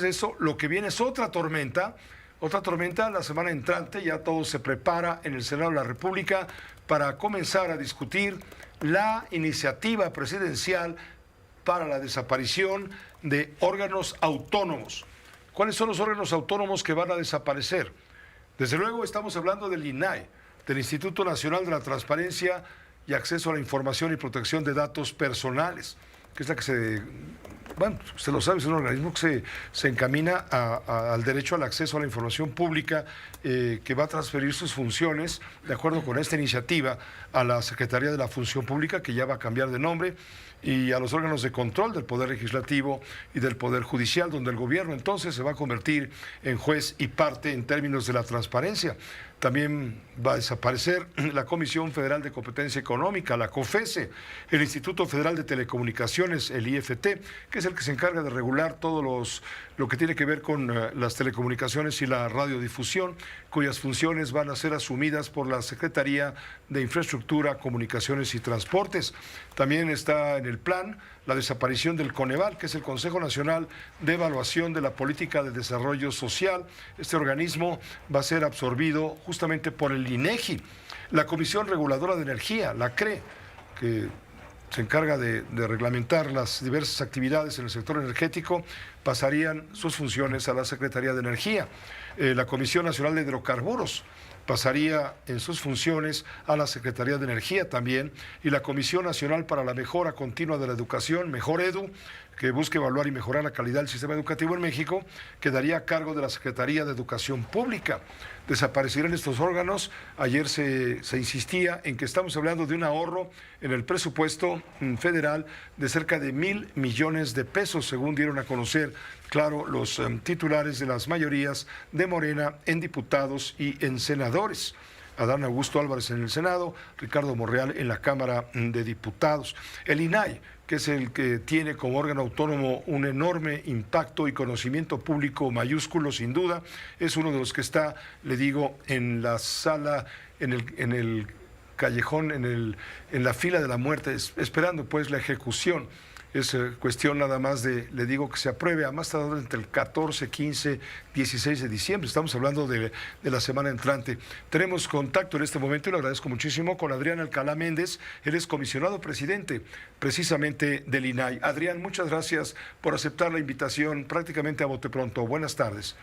de eso, lo que viene es otra tormenta la semana entrante. Ya todo se prepara en el Senado de la República para comenzar a discutir la iniciativa presidencial para la desaparición de órganos autónomos. ¿Cuáles son los órganos autónomos que van a desaparecer? Desde luego estamos hablando del INAI, del Instituto Nacional de la Transparencia y Acceso a la Información y Protección de Datos Personales, que es la que bueno, usted lo sabe, es un organismo que se encamina al derecho al acceso a la información pública, que va a transferir sus funciones, de acuerdo con esta iniciativa, a la Secretaría de la Función Pública, que ya va a cambiar de nombre, y a los órganos de control del Poder Legislativo y del Poder Judicial, donde el gobierno entonces se va a convertir en juez y parte en términos de la transparencia. También va a desaparecer la Comisión Federal de Competencia Económica, la COFESE, el Instituto Federal de Telecomunicaciones, el IFT, que es el que se encarga de regular lo que tiene que ver con las telecomunicaciones y la radiodifusión, cuyas funciones van a ser asumidas por la Secretaría de Infraestructura, Comunicaciones y Transportes. También está en el plan la desaparición del Coneval, que es el Consejo Nacional de Evaluación de la Política de Desarrollo Social. Este organismo va a ser absorbido justamente por el INEGI. La Comisión Reguladora de Energía, la CRE, que se encarga de reglamentar las diversas actividades en el sector energético, pasarían sus funciones a la Secretaría de Energía. La Comisión Nacional de Hidrocarburos pasaría en sus funciones a la Secretaría de Energía también, y la Comisión Nacional para la Mejora Continua de la Educación, Mejoredu, que busca evaluar y mejorar la calidad del sistema educativo en México, quedaría a cargo de la Secretaría de Educación Pública. Desaparecerán estos órganos. Ayer se insistía en que estamos hablando de un ahorro en el presupuesto federal de cerca de 1,000 millones de pesos, según dieron a conocer, claro, los titulares de las mayorías de Morena en diputados y en senadores. Adán Augusto Álvarez en el Senado, Ricardo Monreal en la Cámara de Diputados. El INAI, que es el que tiene como órgano autónomo un enorme impacto y conocimiento público mayúsculo, sin duda, es uno de los que está, le digo, en la sala, en el callejón, en la fila de la muerte, esperando pues la ejecución. Es cuestión nada más de, le digo, que se apruebe a más tardar entre el 14, 15, 16 de diciembre. Estamos hablando de la semana entrante. Tenemos contacto en este momento, y le agradezco muchísimo, con Adrián Alcalá Méndez. Él es comisionado presidente precisamente del INAI. Adrián, muchas gracias por aceptar la invitación prácticamente a bote pronto. Buenas tardes.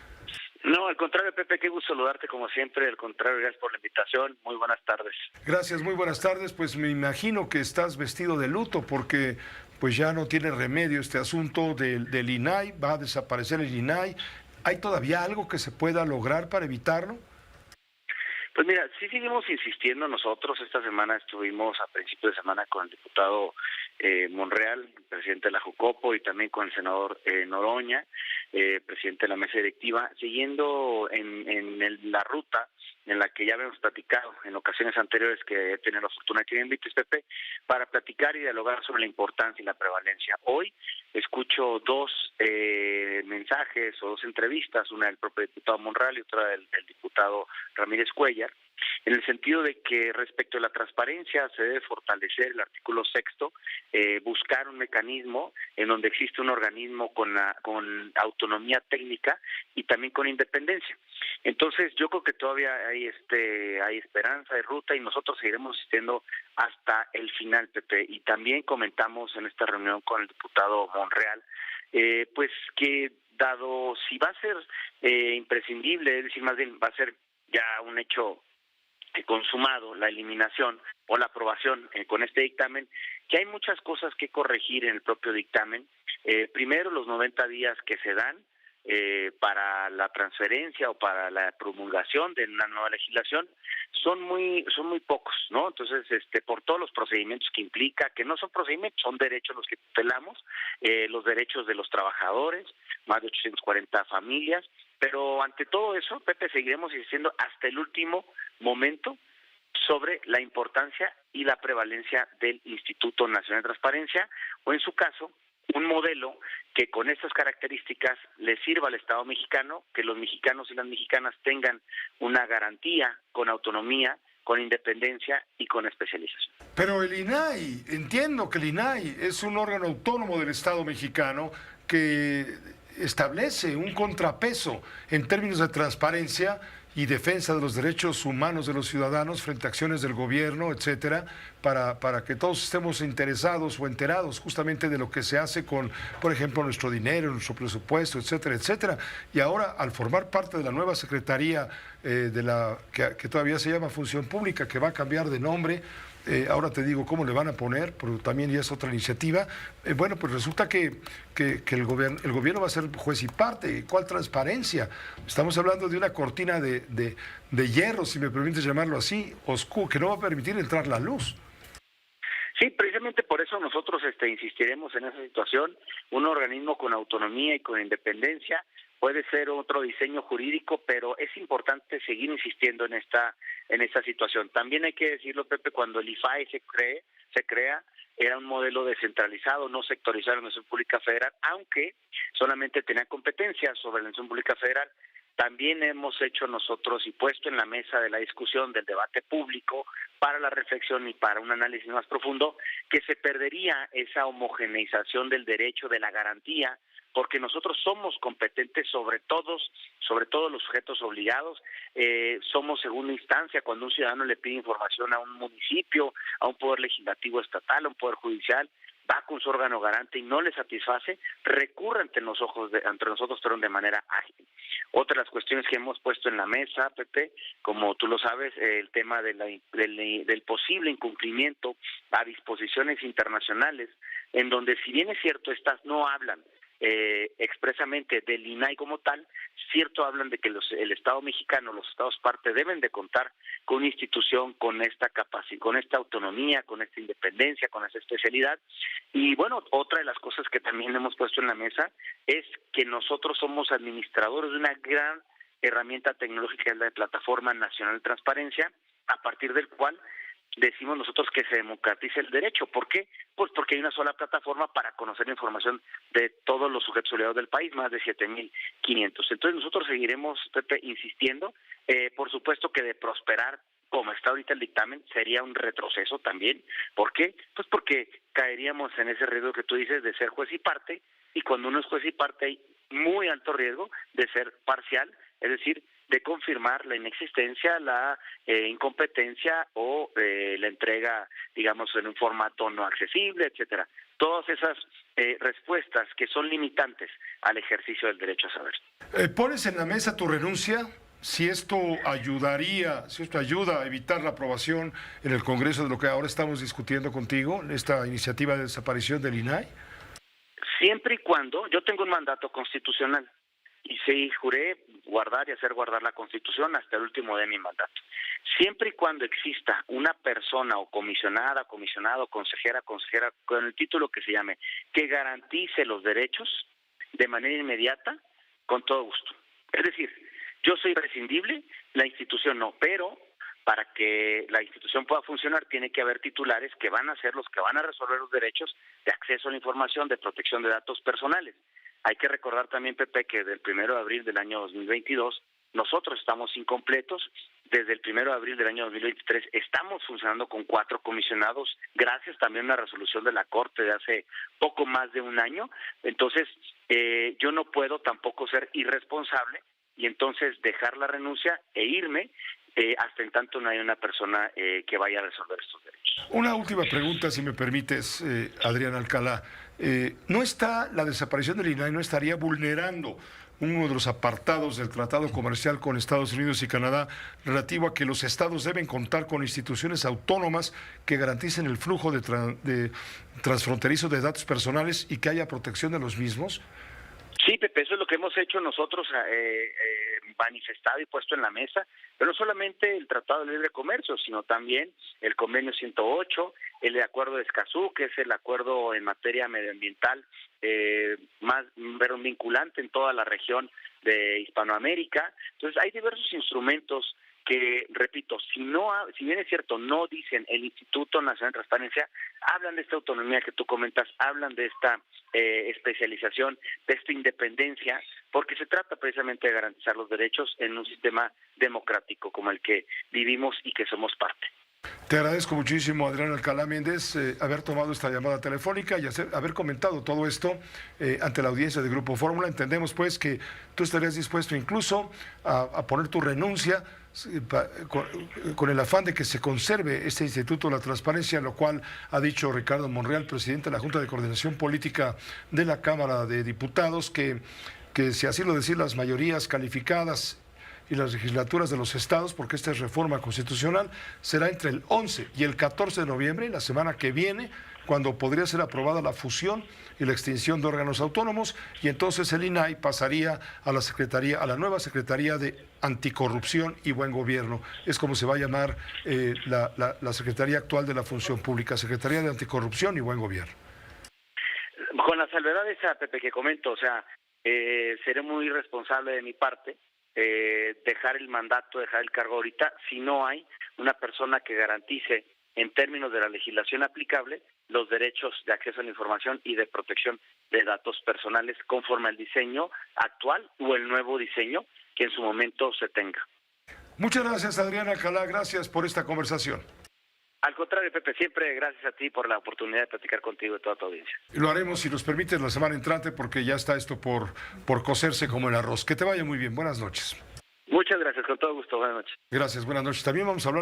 No, al contrario, Pepe, qué gusto saludarte como siempre. Al contrario, gracias por la invitación. Muy buenas tardes. Gracias, muy buenas tardes. Pues me imagino que estás vestido de luto porque pues ya no tiene remedio este asunto del INAI, va a desaparecer el INAI. ¿Hay todavía algo que se pueda lograr para evitarlo? Pues mira, sí seguimos insistiendo nosotros. Esta semana estuvimos a principio de semana con el diputado Monreal, presidente de la Jucopo, y también con el senador Noroña, presidente de la mesa directiva, siguiendo en la ruta en la que ya habíamos platicado en ocasiones anteriores, que he tenido la fortuna de que me invites, Pepe, para platicar y dialogar sobre la importancia y la prevalencia. Hoy escucho dos mensajes o dos entrevistas, una del propio diputado Monreal y otra del diputado Ramírez Cuellar, en el sentido de que respecto a la transparencia se debe fortalecer el artículo 6, buscar un mecanismo en donde existe un organismo con autonomía técnica y también con independencia. Entonces yo creo que todavía hay esperanza, hay ruta, y nosotros seguiremos insistiendo hasta el final, Pepe. Y también comentamos en esta reunión con el diputado Monreal, pues que dado si va a ser imprescindible, es decir, más bien va a ser ya un hecho consumado la eliminación o la aprobación con este dictamen, que hay muchas cosas que corregir en el propio dictamen. Primero, los 90 días que se dan para la transferencia o para la promulgación de una nueva legislación son muy pocos, ¿no? Entonces, por todos los procedimientos que implica, que no son procedimientos, son derechos los que tutelamos, los derechos de los trabajadores, más de 840 familias, pero ante todo eso, Pepe, seguiremos insistiendo hasta el último momento sobre la importancia y la prevalencia del Instituto Nacional de Transparencia, o en su caso, un modelo que con estas características le sirva al Estado mexicano, que los mexicanos y las mexicanas tengan una garantía con autonomía, con independencia y con especialización. Pero el INAI, entiendo que el INAI es un órgano autónomo del Estado mexicano que establece un contrapeso en términos de transparencia y defensa de los derechos humanos de los ciudadanos frente a acciones del gobierno, etcétera, para que todos estemos interesados o enterados justamente de lo que se hace con, por ejemplo, nuestro dinero, nuestro presupuesto, etcétera, etcétera. Y ahora, al formar parte de la nueva Secretaría que todavía se llama Función Pública, que va a cambiar de nombre, ahora te digo cómo le van a poner, pero también ya es otra iniciativa. Bueno, pues resulta que el gobierno va a ser juez y parte. ¿Cuál transparencia? Estamos hablando de una cortina de hierro, si me permites llamarlo así, oscuro, que no va a permitir entrar la luz. Sí, precisamente por eso nosotros insistiremos en esa situación. Un organismo con autonomía y con independencia puede ser otro diseño jurídico, pero es importante seguir insistiendo en esta situación. También hay que decirlo, Pepe, cuando el IFAE se crea, era un modelo descentralizado, no sectorizado en la Administración Pública Federal, aunque solamente tenía competencias sobre la Administración Pública Federal. También hemos hecho nosotros y puesto en la mesa de la discusión del debate público para la reflexión y para un análisis más profundo que se perdería esa homogeneización del derecho, de la garantía, porque nosotros somos competentes sobre todos los sujetos obligados. Somos segunda instancia cuando un ciudadano le pide información a un municipio, a un poder legislativo estatal, a un poder judicial, va con su órgano garante y no le satisface, recurre ante nosotros de manera ágil. Otra de las cuestiones que hemos puesto en la mesa, Pepe, como tú lo sabes, el tema del posible incumplimiento a disposiciones internacionales, en donde si bien es cierto, estas no hablan expresamente del INAI como tal, cierto hablan de que el Estado mexicano, los Estados parte deben de contar con una institución con esta capacidad, con esta autonomía, con esta independencia, con esta especialidad. Y bueno, otra de las cosas que también hemos puesto en la mesa es que nosotros somos administradores de una gran herramienta tecnológica, que es la Plataforma Nacional de Transparencia, a partir del cual decimos nosotros que se democratice el derecho. ¿Por qué? Pues porque hay una sola plataforma para conocer la información de todos los sujetos obligados del país, más de 7,500. Entonces nosotros seguiremos, Pepe, insistiendo. Por supuesto que de prosperar, como está ahorita el dictamen, sería un retroceso también. ¿Por qué? Pues porque caeríamos en ese riesgo que tú dices de ser juez y parte, y cuando uno es juez y parte hay muy alto riesgo de ser parcial, es decir, de confirmar la inexistencia, la incompetencia o la entrega, digamos, en un formato no accesible, etcétera. Todas esas respuestas que son limitantes al ejercicio del derecho a saber. ¿Pones en la mesa tu renuncia? Si esto ayuda a evitar la aprobación en el Congreso de lo que ahora estamos discutiendo contigo, esta iniciativa de desaparición del INAI. Siempre y cuando yo tengo un mandato constitucional. Y sí, juré guardar y hacer guardar la Constitución hasta el último día de mi mandato. Siempre y cuando exista una persona o comisionado, consejera, con el título que se llame, que garantice los derechos de manera inmediata, con todo gusto. Es decir, yo soy prescindible, la institución no, pero para que la institución pueda funcionar tiene que haber titulares que van a ser los que van a resolver los derechos de acceso a la información, de protección de datos personales. Hay que recordar también, Pepe, que del 1 de abril del año 2022 nosotros estamos incompletos. Desde el 1 de abril del año 2023 estamos funcionando con 4 comisionados, gracias también a una resolución de la Corte de hace poco más de un año. Entonces, yo no puedo tampoco ser irresponsable y entonces dejar la renuncia e irme hasta en tanto no hay una persona que vaya a resolver estos derechos. Una última pregunta, si me permites, Adrián Alcalá. ¿No está la desaparición del INAI, no estaría vulnerando uno de los apartados del Tratado Comercial con Estados Unidos y Canadá relativo a que los estados deben contar con instituciones autónomas que garanticen el flujo de transfronterizo de datos personales y que haya protección de los mismos? Sí, Pepe, eso es lo que hemos hecho nosotros, manifestado y puesto en la mesa, pero no solamente el Tratado de Libre Comercio, sino también el Convenio 108, el Acuerdo de Escazú, que es el acuerdo en materia medioambiental más vinculante en toda la región de Hispanoamérica. Entonces, hay diversos instrumentos que, repito, si bien es cierto, no dicen el Instituto Nacional de Transparencia, hablan de esta autonomía que tú comentas, hablan de esta especialización, de esta independencia, porque se trata precisamente de garantizar los derechos en un sistema democrático como el que vivimos y que somos parte. Te agradezco muchísimo, Adrián Alcalá Méndez, haber tomado esta llamada telefónica y haber comentado todo esto ante la audiencia de Grupo Fórmula. Entendemos, pues, que tú estarías dispuesto incluso a poner tu renuncia con el afán de que se conserve este Instituto de la Transparencia, lo cual ha dicho Ricardo Monreal, presidente de la Junta de Coordinación Política de la Cámara de Diputados, que si así lo decir las mayorías calificadas y las legislaturas de los estados, porque esta es reforma constitucional, será entre el 11 y el 14 de noviembre, la semana que viene, cuando podría ser aprobada la fusión y la extinción de órganos autónomos, y entonces el INAI pasaría a la Secretaría, a la nueva Secretaría de Anticorrupción y Buen Gobierno. Es como se va a llamar la Secretaría actual de la Función Pública, Secretaría de Anticorrupción y Buen Gobierno. Con la salvedad esa, Pepe, que comento, o sea, seré muy irresponsable de mi parte dejar el mandato, dejar el cargo ahorita, si no hay una persona que garantice en términos de la legislación aplicable los derechos de acceso a la información y de protección de datos personales conforme al diseño actual o el nuevo diseño que en su momento se tenga. Muchas gracias, Adrián Alcalá, gracias por esta conversación. Al contrario, Pepe, siempre gracias a ti por la oportunidad de platicar contigo y toda tu audiencia. Y lo haremos, si nos permites, la semana entrante, porque ya está esto por cocerse como el arroz. Que te vaya muy bien. Buenas noches. Muchas gracias, con todo gusto. Buenas noches. Gracias, buenas noches. También vamos a hablar